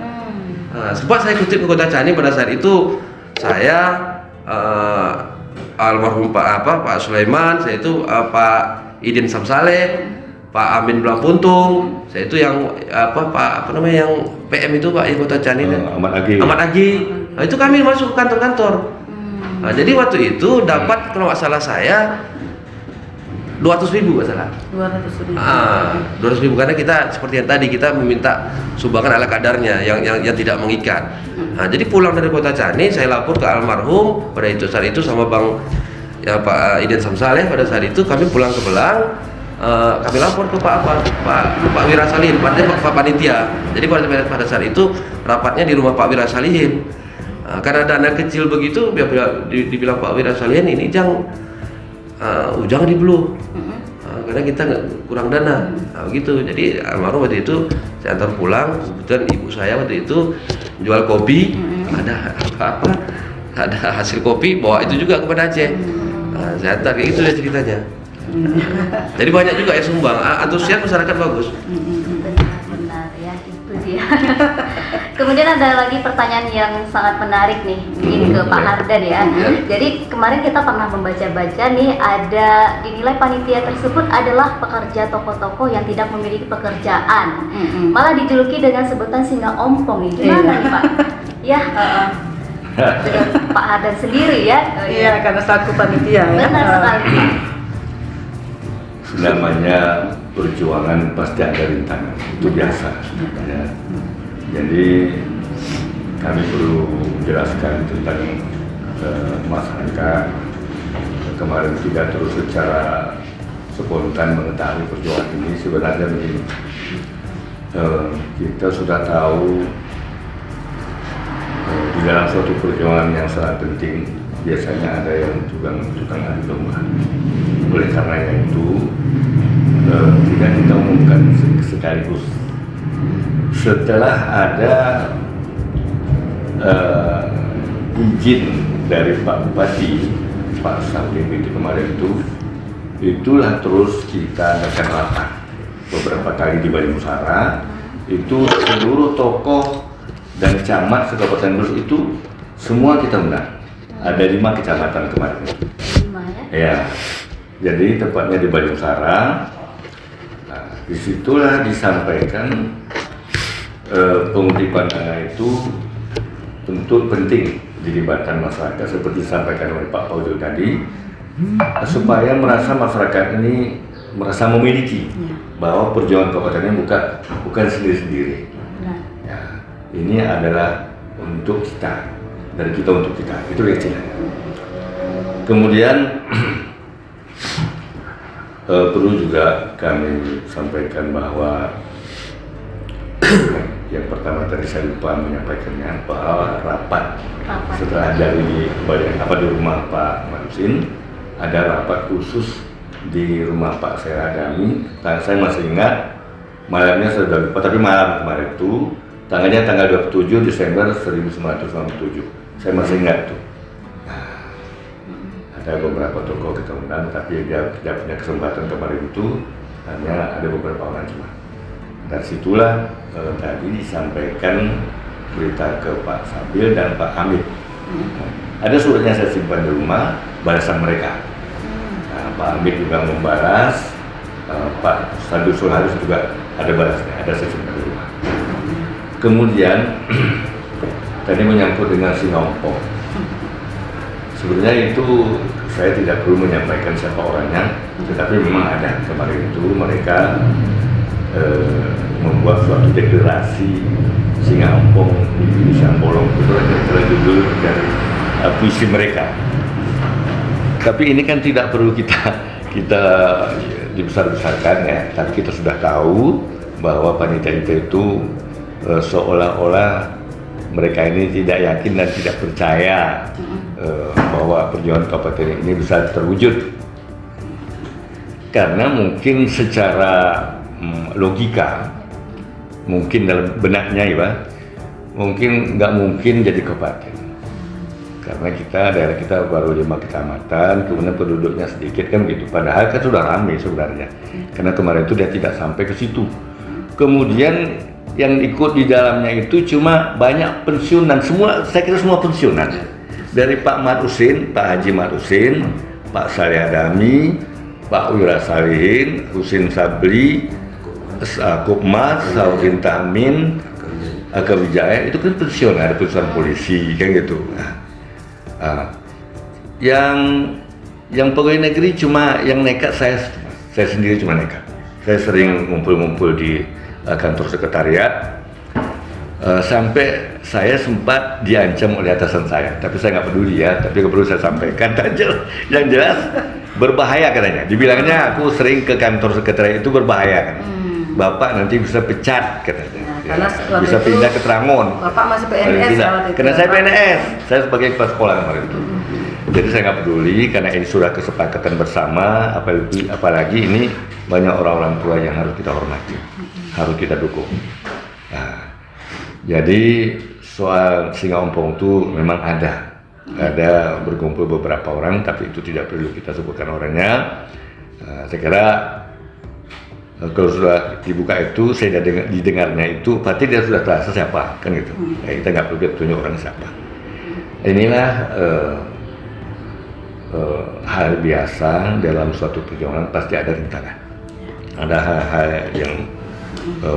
S4: Sempat saya kutip ke Kota Canik pada saat itu saya almarhum Pak Sulaiman, saya itu Pak Idin Samsaleh, Pak Amin Belang Puntung, saya itu yang yang PM itu Pak yang Kota Canik Ahmad Agi. Nah, itu kami masuk ke kantor-kantor. Nah, jadi waktu itu dapat kalau nggak salah saya 200.000 nggak salah. 200.000 karena kita seperti yang tadi kita meminta sumbangan ala kadarnya yang tidak mengikat. Nah, jadi pulang dari Kota Canik saya lapor ke almarhum pada saat itu sama Pak Idin Samsaleh. Pada saat itu kami pulang ke Belang. Kami lapor ke Pak Wira Salihin, Pak Panitia. Jadi pada saat itu rapatnya di rumah Pak Wira Salihin. Karena dana kecil begitu, dibilang Pak Wira Salihin ini jangan dibelu, karena kita kurang dana. Begitu. Jadi almarhum waktu itu saya antar pulang. Kebetulan ibu saya waktu itu jual kopi, ada hasil kopi, bawa itu juga ke Banda Aceh. Saya antar kayak gitu ya ceritanya. Jadi banyak juga yang sumbang, antusias masyarakat bagus.
S3: Benar ya, itu dia. Kemudian ada lagi pertanyaan yang sangat menarik nih, ini ke Pak Hardan ya. Jadi kemarin kita pernah membaca-baca nih, ada dinilai panitia tersebut adalah pekerja tokoh-tokoh yang tidak memiliki pekerjaan, malah dijuluki dengan sebutan singa ompong. Gimana nih Pak? Ya, dengan Pak Hardan sendiri ya.
S1: Iya, karena selaku panitia ya.
S3: Benar sekali.
S2: Namanya perjuangan pasti ada rintangan, itu biasa. Ya. Jadi kami perlu menjelaskan tentang masyarakat. Kemarin tidak terus secara spontan mengetahui perjuangan ini. Sebenarnya begini, kita sudah tahu di dalam suatu perjuangan yang sangat penting biasanya ada yang tukang adu domba. Oleh karena itu tidak kita umumkan sekaligus. Setelah ada izin dari Pak Bupati, Pak Salim itu kemarin itulah terus kita adakan rapat beberapa kali di Bali Musara. Itu seluruh tokoh dan camat sekabupaten Brebes itu semua kita undang. Ada 5 kecamatan kemarin.
S3: 5 ya?
S2: Ya, jadi tepatnya di Bali Musara. Nah, disitulah disampaikan pengutipan dana itu tentu penting dilibatkan masyarakat seperti disampaikan oleh Pak Paujo tadi, supaya masyarakat ini merasa memiliki bahwa perjuangan kabupaten ini bukan sendiri-sendiri. Ya, ini adalah untuk kita, dari kita untuk kita, itu ya. Kemudian perlu juga kami sampaikan bahwa yang pertama tadi saya lupa menyampaikannya bahwa rapat setelah dari di rumah Pak Marusin ada rapat khusus di rumah Pak Seradami. Saya masih ingat malamnya sudah lupa, tapi malam kemarin itu tanggal 27 Desember 1997 saya masih ingat tuh. Ada beberapa tokoh kita undang, tapi dia tidak punya kesempatan kemarin itu, hanya ada beberapa orang cuma. Dari situlah tadi disampaikan berita ke Pak Sabil dan Pak Hamid. Ada suratnya saya simpan di rumah, balasan mereka. Pak Hamid juga membalas, Pak Sabil Sulharis juga ada balasnya, ada saya simpan di rumah. Kemudian tadi menyangkut dengan Singampong. Sebenarnya itu saya tidak perlu menyampaikan siapa orangnya, tetapi memang ada. Kemarin itu mereka membuat suatu deklarasi Singampong di Sambolong, itu adalah judul dari puisi mereka. Tapi ini kan tidak perlu kita dibesar-besarkan ya, tapi kita sudah tahu bahwa panitia itu seolah-olah mereka ini tidak yakin dan tidak percaya bahwa perjuangan kabupaten ini bisa terwujud, karena mungkin secara logika, mungkin dalam benaknya ya Pak, mungkin nggak mungkin jadi kabupaten, karena daerah kita baru 5 kecamatan, kemudian penduduknya sedikit kan gitu. Padahal kan sudah ramai sebenarnya, karena kemarin itu dia tidak sampai ke situ. Kemudian yang ikut di dalamnya itu cuma banyak pensiunan, saya kira semua pensiunan. Dari Pak Marusin, Pak Haji Marusin, Pak Salih Adami, Pak Wira Salihin, Husin Sabli, Kupmas, Saudin Tamin, Aka Wijaya, itu kan pensiun, ada pensiunan polisi kan gitu. Yang pegawai negeri cuma yang nekat, saya sendiri cuma nekat. Saya sering ngumpul-ngumpul di kantor sekretariat, sampai saya sempat diancam oleh atasan saya, tapi saya nggak peduli ya, tapi perlu saya sampaikan. Yang jelas berbahaya katanya, dibilangnya aku sering ke kantor sekretariat itu berbahaya kan. Bapak nanti bisa pecat katanya, bisa pindah ke Trangon.
S1: Bapak masih PNS
S2: karena saya PNS, saya sebagai kepala sekolah kemarin itu. Jadi saya nggak peduli, karena ini sudah kesepakatan bersama, apalagi ini banyak orang-orang tua yang harus kita hormati, harus kita dukung. Jadi soal Singampong itu memang ada berkumpul beberapa orang, tapi itu tidak perlu kita sebutkan orangnya. Saya kira kalau sudah dibuka itu, saya didengarnya itu, berarti dia sudah terasa siapa, kan gitu. Kita nggak perlu tunjuk orang siapa. Inilah hal biasa dalam suatu perjuangan, pasti ada rintangan, ada hal-hal yang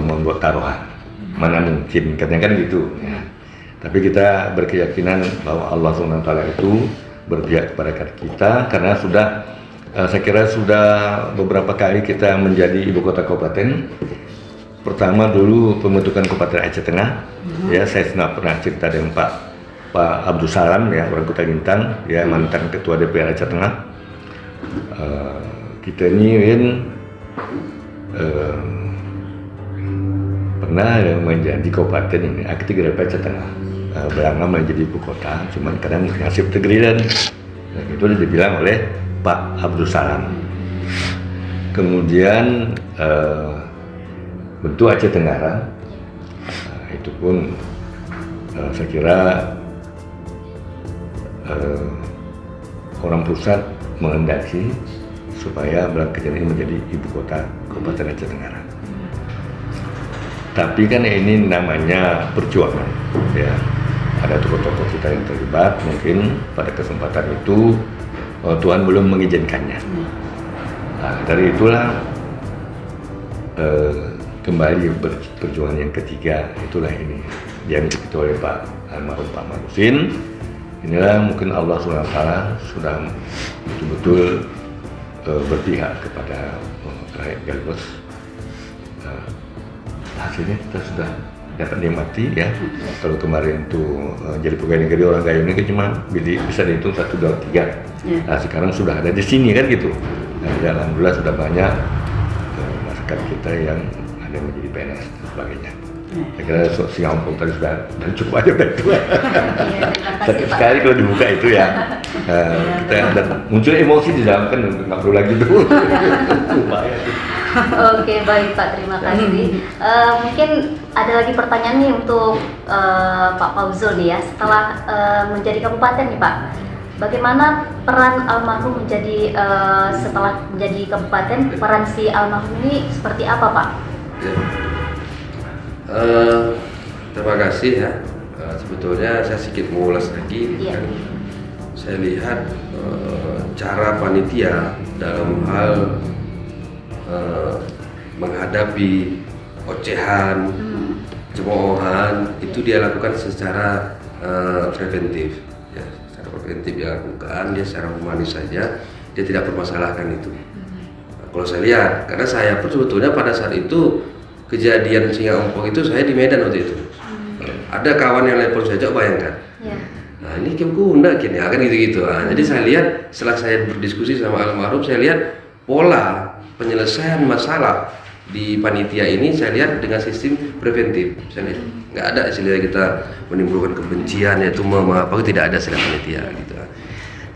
S2: membuat taruhan. Mana mungkin, katanya kan gitu ya. Tapi kita berkeyakinan bahwa Allah SWT itu berpihak kepada kita, karena saya kira sudah beberapa kali kita menjadi ibu kota kabupaten. Pertama dulu pembentukan Kabupaten Aceh Tengah, ya saya pernah cerita dengan Pak Abdul Salam ya, orang Kota Gintang, ya mantan ketua DPR Aceh Tengah. Kita ini pernah menjadi kabupaten ini, ketiga Aceh Tengah, berangkat menjadi ibu kota, cuman kadang nasib tegeridan. Itu dibilang oleh Pak Abdul Salam. Kemudian bentuk Aceh Tenggara, itu pun saya kira orang pusat menghendaki supaya Blangkejan ini menjadi ibu kota Kabupaten Aceh Tenggara. Tapi kan ini namanya perjuangan, ya. Ada tokoh-tokoh kita yang terlibat, mungkin pada kesempatan itu Tuhan belum mengizinkannya. Dari itulah kembali perjuangan yang ketiga, itulah ini yang diketuai oleh Pak almarhum Pak Marusin. Inilah mungkin Allah SWT sudah betul-betul berpihak kepada rakyat Galbos. Hasilnya kita sudah dapat nikmati ya. Kalau kemarin tuh jadi pegawai negeri orang Gayo ini cuma bisa dihitung 1, 2, 3. Nah sekarang sudah ada di sini kan gitu. Nah, ya, alhamdulillah sudah banyak masyarakat kita yang ada yang menjadi PNS dan sebagainya. Saya kira siang ompong tadi sudah cukup aja udah itu.
S3: Iya, terima kasih,
S2: Sakit
S3: Pak.
S2: sekali kalau dibuka itu ya. Kita ada muncul emosi di dalam kan nggak perlu lagi dulu. Bahaya tuh.
S3: Oke, baik Pak, terima kasih. Mungkin ada lagi pertanyaan nih untuk Pak Fauzul nih ya. Setelah menjadi kabupaten nih Pak, bagaimana peran almarhum menjadi setelah menjadi kabupaten, peran si almarhum ini seperti apa Pak?
S4: Ya. Terima kasih ya. Sebetulnya saya sedikit mengulas lagi.
S3: Iya.
S4: Kan saya lihat cara panitia dalam hal menghadapi ocehan, cemoohan itu dia lakukan secara preventif. Ya, secara preventif dia lakukan, dia secara humanis saja, dia tidak permasalahkan itu. Nah, kalau saya lihat, karena saya pun sebetulnya pada saat itu kejadian Singa Ompong itu saya di Medan waktu itu. Ada kawan yang telepon saya, coba bayangkan.
S3: Ya.
S4: Nah ini guna gini, akan gitu-gitu. Nah, jadi saya lihat setelah saya berdiskusi sama almarhum, saya lihat pola penyelesaian masalah di panitia ini saya lihat dengan sistem preventif. Saya lihat nggak ada istilah kita menimbulkan kebencian yaitu apa tidak ada istilah panitia gitu.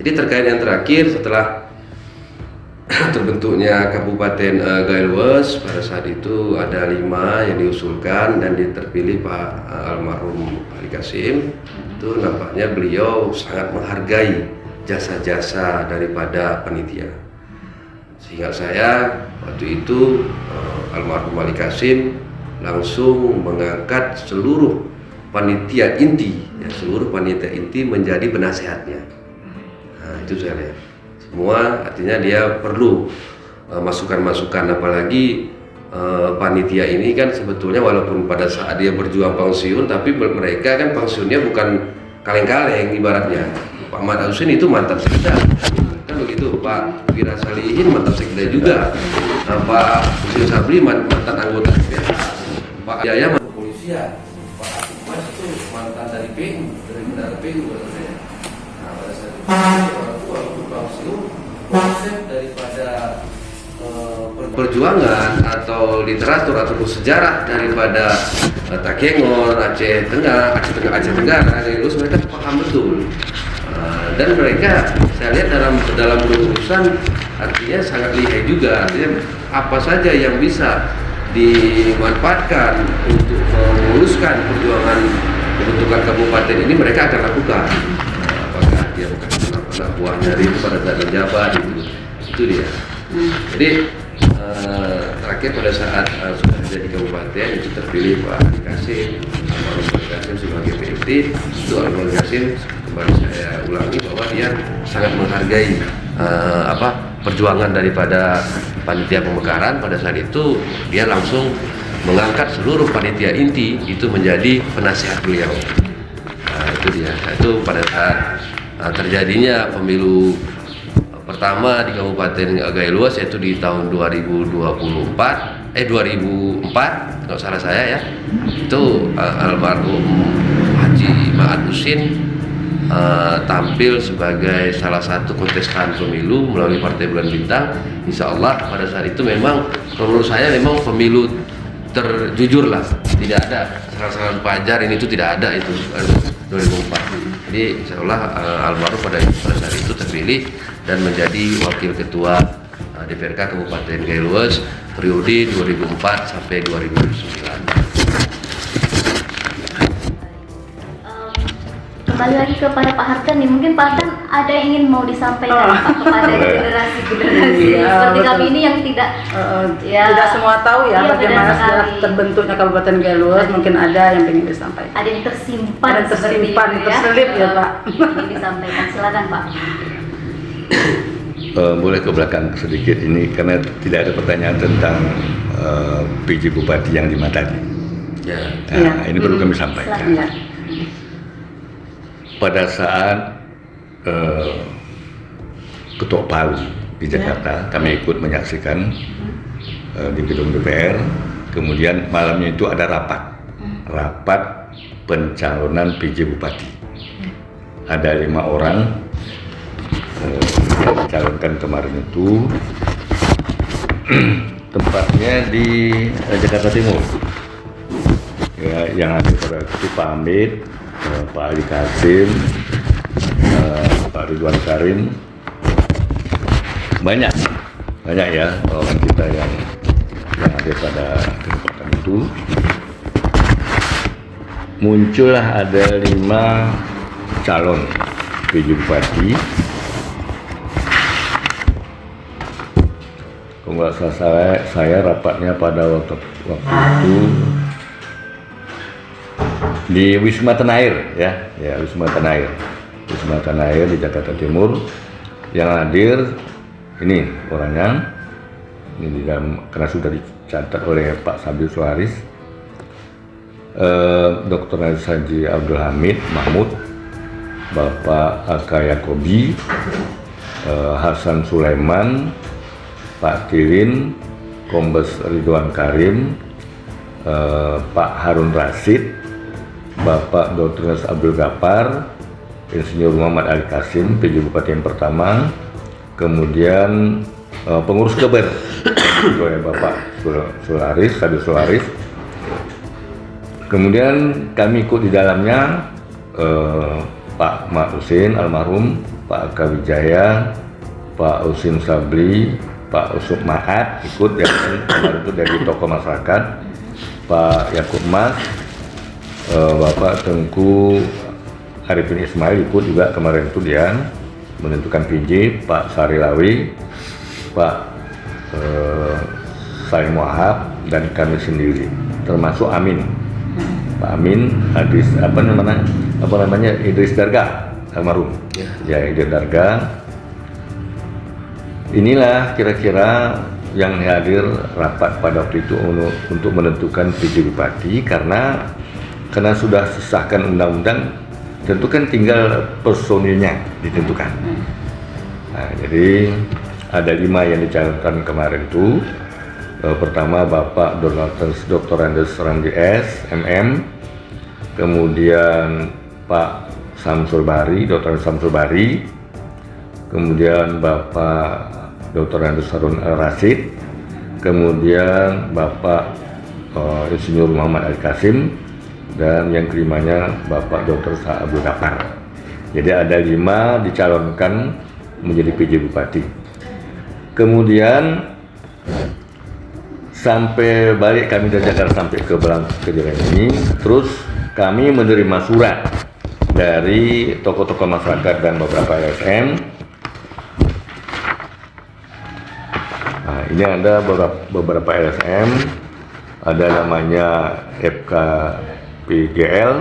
S4: Jadi terkait yang terakhir setelah terbentuknya Kabupaten Gailwes pada saat itu ada 5 yang diusulkan dan terpilih Pak almarhum Ali Kasim. Itu nampaknya beliau sangat menghargai jasa-jasa daripada panitia. Sehingga saya waktu itu almarhum Ali Kasim langsung mengangkat seluruh panitia inti, ya, seluruh panitia inti menjadi penasehatnya. Nah, itu saya lihat. Semua artinya dia perlu masukan-masukan, apalagi panitia ini kan sebetulnya walaupun pada saat dia berjuang pensiun, tapi mereka kan pensiunnya bukan kaleng-kaleng ibaratnya. Pak Ahmad Husin itu mantan sekda, kan begitu. Pak Wira Salihin mantan sekda juga. Pak Husin Sabri mantan anggota DPR. Pak Yaya mantan polisian. Pak Atik Mas itu mantan dari PU, dari bendara PU kata saya. Nah pada saat itu orang tua untuk pensiun, konsep daripada perjuangan atau literatur ataupun sejarah daripada Takengon, Aceh Tenggara, Gailwes mereka paham betul. Dan mereka saya lihat dalam berurusan artinya sangat lihai juga, artinya apa saja yang bisa dimanfaatkan untuk memuluskan perjuangan pembentukan kabupaten ini mereka akan lakukan. Apakah dia pernah buahnya itu pada saat menjabat itu dia. Jadi terakhir pada saat sudah menjadi kabupaten itu terpilih Pak Ali Kasim, almarhum Ali Kasim sebagai PLT. Itu almarhum Kasim kembali saya ulangi bahwa dia sangat menghargai perjuangan daripada panitia pemekaran. Pada saat itu dia langsung mengangkat seluruh panitia inti itu menjadi penasihat beliau. Nah, itu dia. Itu pada saat terjadinya pemilu pertama di Kabupaten Gailwes yaitu di tahun 2004 kalau salah saya ya, itu almarhum Haji Ma'ad Husin tampil sebagai salah satu kontestan pemilu melalui Partai Bulan Bintang. Insya Allah pada saat itu memang menurut saya memang pemilu terjujur lah, tidak ada kesalahan pelajar ini itu tidak ada itu 2004. Jadi insya Allah almarhum pada saat itu terpilih dan menjadi wakil ketua DPRK Kabupaten Gailwes periode 2004 sampai 2009.
S3: Kembali lagi kepada Pak Harkan nih, mungkin Pak Harkan ada yang ingin mau disampaikan Pak kepada generasi-generasi seperti
S1: betul.
S3: kami ini yang tidak
S1: tidak semua tahu ya
S3: Iya,
S1: bagaimana
S3: benar
S1: sejarah
S3: sekali.
S1: terbentuknya Kabupaten Gailwes. Mungkin ada yang ingin disampaikan.
S3: ada yang tersimpan,
S1: Ada tersimpan,
S3: seperti itu
S1: terselip ya, Pak.
S3: Ingin disampaikan, silakan Pak.
S2: Boleh ke belakang sedikit ini karena tidak ada pertanyaan tentang PJ Bupati yang 5 tadi.
S4: Ya.
S2: Nah, ini perlu kami sampaikan.
S1: Ya.
S2: Pada saat Ketok Palu di Jakarta, kami ikut menyaksikan di gedung DPR. Kemudian malamnya itu ada rapat pencalonan PJ Bupati. Ada 5 orang yang dicalonkan kemarin itu. tempatnya di Jakarta Timur. Ya, yang ada pada itu Pak Hamid, Pak Ali Kasim, Pak Ridwan Karim, banyak ya orang kita yang ada pada kesempatan itu. Muncullah ada 5 calon PJ Bupati. Kalau nggak salah saya rapatnya pada waktu itu di Wisma Tenair ya Wisma Tenair di Jakarta Timur. Yang hadir ini orangnya ini di dalam, karena sudah dicatat oleh Pak Sabil Suharis, Dr. Haji Abdul Hamid Mahmud, Bapak Aka Yakobi, Hasan Sulaiman, Pak Tirin, Kombes Ridwan Karim, Pak Harun Rasid, Bapak Dr. Abdul Ghaffar, Insinyur Muhammad Ali Kasim, PJ Bupati yang pertama, kemudian pengurus Keber, oleh Bapak Sabil Suharis. Kemudian kami ikut di dalamnya Pak Mak Husin almarhum, Pak Aka Wijaya, Pak Husin Sabli, Pak Usuk Maat ikut ya, kemarin itu dari tokoh masyarakat, Pak Yakub Mas, Bapak Tengku Arifin Ismail ikut juga kemarin itu dia menentukan PJ, Pak Sarilawi, Pak Salim Wahab, dan kami sendiri termasuk Amin. Pak Amin, apa namanya Idris Darga almarhum. Ya Idris Darga. Inilah kira-kira yang hadir rapat pada waktu itu untuk menentukan PJ Bupati, karena sudah disahkan undang-undang, tentu kan tinggal personilnya ditentukan. Nah, jadi ada 5 yang dicalonkan kemarin itu. Pertama Bapak Dr. Andes Ramdi S. MM, kemudian Pak Samsul Bari, Dr. Samsul Bari, kemudian Bapak Dr. Andes Harun Rasid, kemudian Bapak Insinyur Muhammad Ali Kasim, dan yang kelimanya Bapak Dr. Abdul Ghaffar. Jadi ada 5 dicalonkan menjadi PJ Bupati. Kemudian sampai balik kami dari Jakarta sampai ke Kejadian ini, terus kami menerima surat dari tokoh-tokoh masyarakat dan beberapa LSM. Nah, ini ada beberapa LSM, ada namanya FKPGL,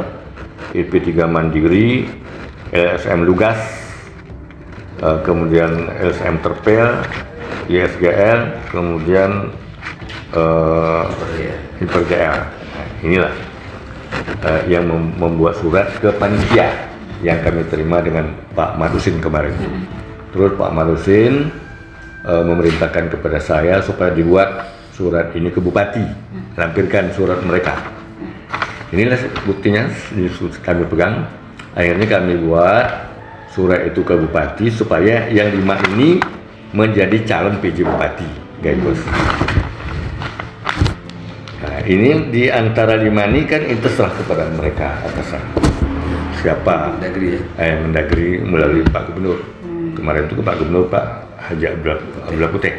S2: IP3 Mandiri, LSM Lugas, kemudian LSM Terpel, ISGL, kemudian Hipergl. Nah, inilah yang membuat surat ke panitia yang kami terima dengan Pak Madusin kemarin. Terus Pak Madusin memerintahkan kepada saya supaya dibuat surat ini ke Bupati, lampirkan surat mereka. Inilah buktinya kami pegang. Akhirnya kami buat surat itu ke Bupati supaya yang 5 ini menjadi calon PJ Bupati, guys. Nah, ini di antara 5 ini kan itu serah kepada mereka atasan. Siapa? Mendagri ya? Mendagri melalui Pak Gubernur. Kemarin itu ke Pak Gubernur, Pak Haji Abdullah Putih.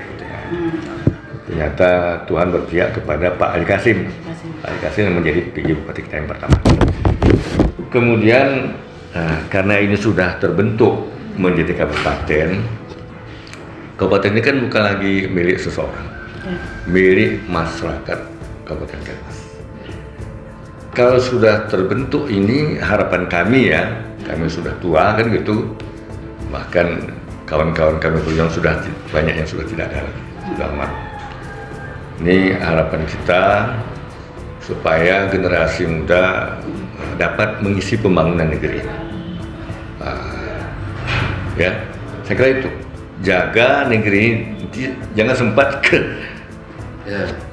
S2: Ternyata Tuhan berpihak kepada Pak Ali Kasim. Pak Ali Kasim yang menjadi PJ Bupati kita yang pertama. Kemudian karena ini sudah terbentuk menjadi kabupaten, kabupaten ini kan bukan lagi milik seseorang, milik masyarakat Kabupaten Kapuas. Kalau sudah terbentuk ini, harapan kami ya, kami sudah tua kan gitu, bahkan kawan-kawan kami yang sudah banyak yang sudah tidak ada lagi, sudah almarhum. Ini harapan kita supaya generasi muda dapat mengisi pembangunan negeri ini. Ya, saya kira itu, jaga negeri ini, jangan sempat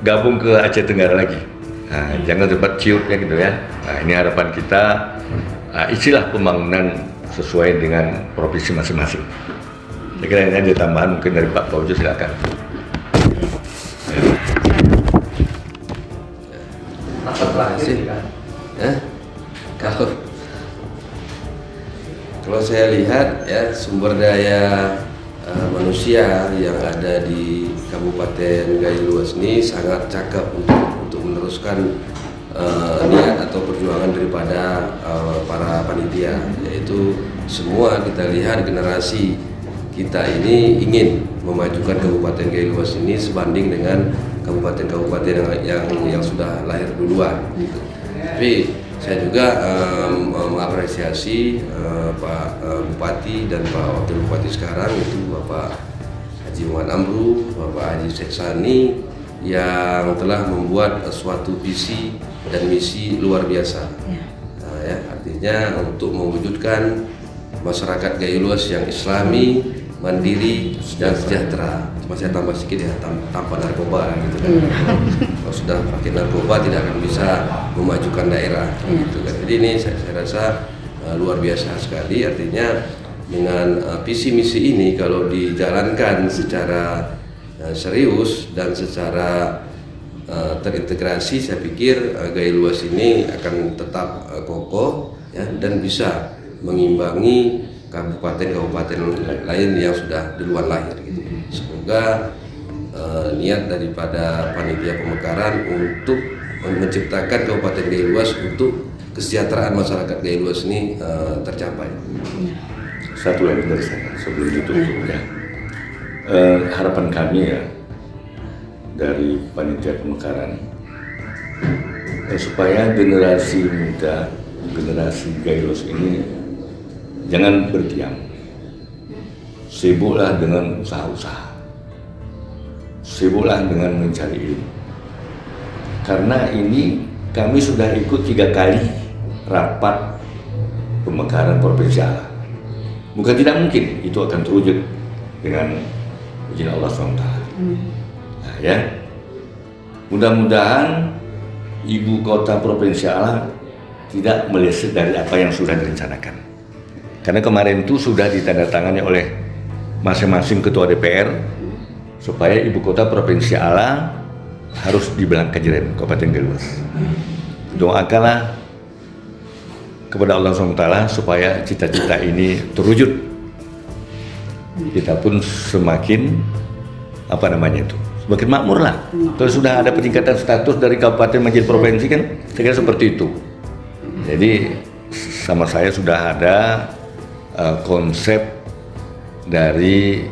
S2: gabung ke Aceh Tenggara lagi. Jangan sempat ciutnya gitu ya. Nah, ini harapan kita, isilah pembangunan sesuai dengan provinsi masing-masing. Saya kira ini ada tambahan mungkin dari Pak Faujo, silakan.
S4: Terima kasih. Ya, kalau saya lihat ya sumber daya manusia yang ada di Kabupaten Gayo Luas ini sangat cakep untuk meneruskan niat atau perjuangan daripada para panitia, yaitu semua kita lihat generasi kita ini ingin memajukan Kabupaten Gayo Luas ini sebanding dengan kabupaten-kabupaten yang sudah lahir duluan. Tapi saya juga mengapresiasi Pak Bupati dan Pak Wakil Bupati sekarang, itu Bapak Haji Muhammad Amru, Bapak Haji Seksani, yang telah membuat suatu visi dan misi luar biasa. Ya, artinya untuk mewujudkan masyarakat Gayo Luas yang islami, mandiri, dan sejahtera. Cuma saya tambah sedikit ya, tanpa narkoba gitu kan. Kalau sudah pakai narkoba tidak akan bisa memajukan daerah gitu kan. Jadi ini saya rasa luar biasa sekali, artinya dengan visi misi ini kalau dijalankan secara serius dan secara terintegrasi, saya pikir Gayo Luas ini akan tetap kokoh ya, dan bisa mengimbangi kabupaten-kabupaten lain yang sudah duluan lahir gitu. Semoga niat daripada panitia pemekaran untuk menciptakan Kabupaten Gayo Luas untuk kesejahteraan masyarakat Gayo Luas ini tercapai.
S2: Satu lagi dari saya sebelum ditutup ya. Harapan kami ya dari panitia pemekaran supaya generasi muda, generasi Gayo Luas ini jangan berdiam, sibuklah dengan usaha-usaha, sibuklah dengan mencari ilmu. Karena ini kami sudah ikut 3 kali rapat pemekaran Provinsi Allah. Bukan tidak mungkin itu akan terwujud dengan izin Allah SWT. Nah, ya, mudah-mudahan ibu kota Provinsi Allah tidak meleset dari apa yang sudah direncanakan. Karena kemarin itu sudah ditandatangani oleh masing-masing ketua DPR supaya ibu kota Provinsi Allah harus di Blangkajeren, Kabupaten Gayo Luas. Doakanlah kepada Allah SWT supaya cita-cita ini terwujud. Kita pun semakin semakin makmur lah. Kalau sudah ada peningkatan status dari kabupaten menjadi provinsi kan, saya kira seperti itu. Jadi sama saya sudah ada konsep dari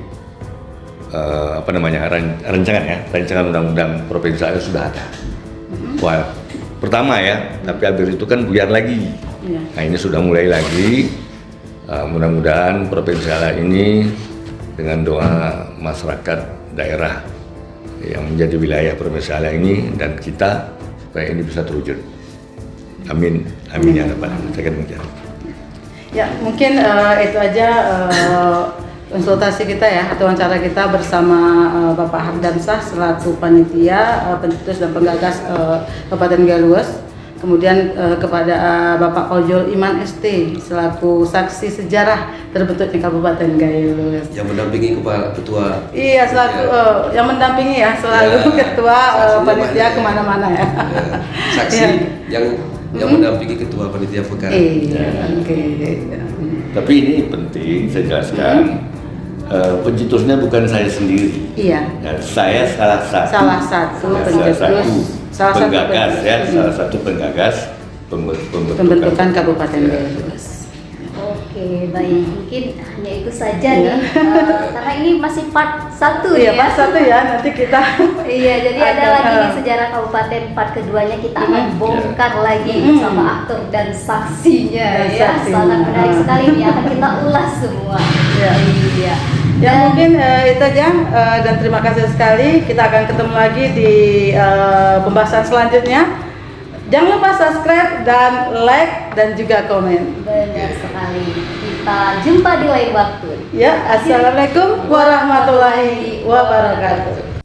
S2: rancangan undang-undang provinsi saya sudah ada. Wah, pertama ya, tapi habis itu kan buyar lagi. Nah ini sudah mulai lagi. Mudah-mudahan provinsi Allah ini dengan doa masyarakat daerah yang menjadi wilayah provinsi Allah ini dan kita supaya ini bisa terwujud. Amin, amin ya rabbal alamin. Saya demikian.
S1: Ya, mungkin itu aja konsultasi kita ya atau wawancara kita bersama Bapak Hardansah selaku panitia pencetus dan penggagas Kabupaten Gayo Luas. Kemudian kepada Bapak Ojol Iman ST selaku saksi sejarah terbentuknya Kabupaten Gayo Luas.
S4: Yang mendampingi kepala ketua.
S1: Iya, selaku yang mendampingi ya selalu ketua panitia kemana-mana ya.
S4: Saksi yang mendampingi ketua panitia pemekaran.
S1: Oke.
S2: Tapi ini penting saya jelaskan. Pencetusnya bukan saya sendiri.
S1: Iya.
S2: Ya, saya salah satu penggagas pembentukan
S1: Kabupaten Gayo Luas.
S3: Oke, baik. Mungkin hanya itu saja nih. Karena ini masih part 1
S1: Iya,
S3: ya.
S1: part 1 ya. Nanti kita
S3: Iya, jadi ada lagi nih sejarah kabupaten part keduanya kita akan bongkar lagi bersama aktor dan saksinya ya. Sangat menarik sekali ini akan kita ulas semua. Iya.
S1: Ya mungkin itu aja dan terima kasih sekali. Kita akan ketemu lagi di pembahasan selanjutnya. Jangan lupa subscribe dan like dan juga komen.
S3: Benar sekali. Kita jumpa di lain waktu.
S1: Ya, assalamualaikum warahmatullahi wabarakatuh.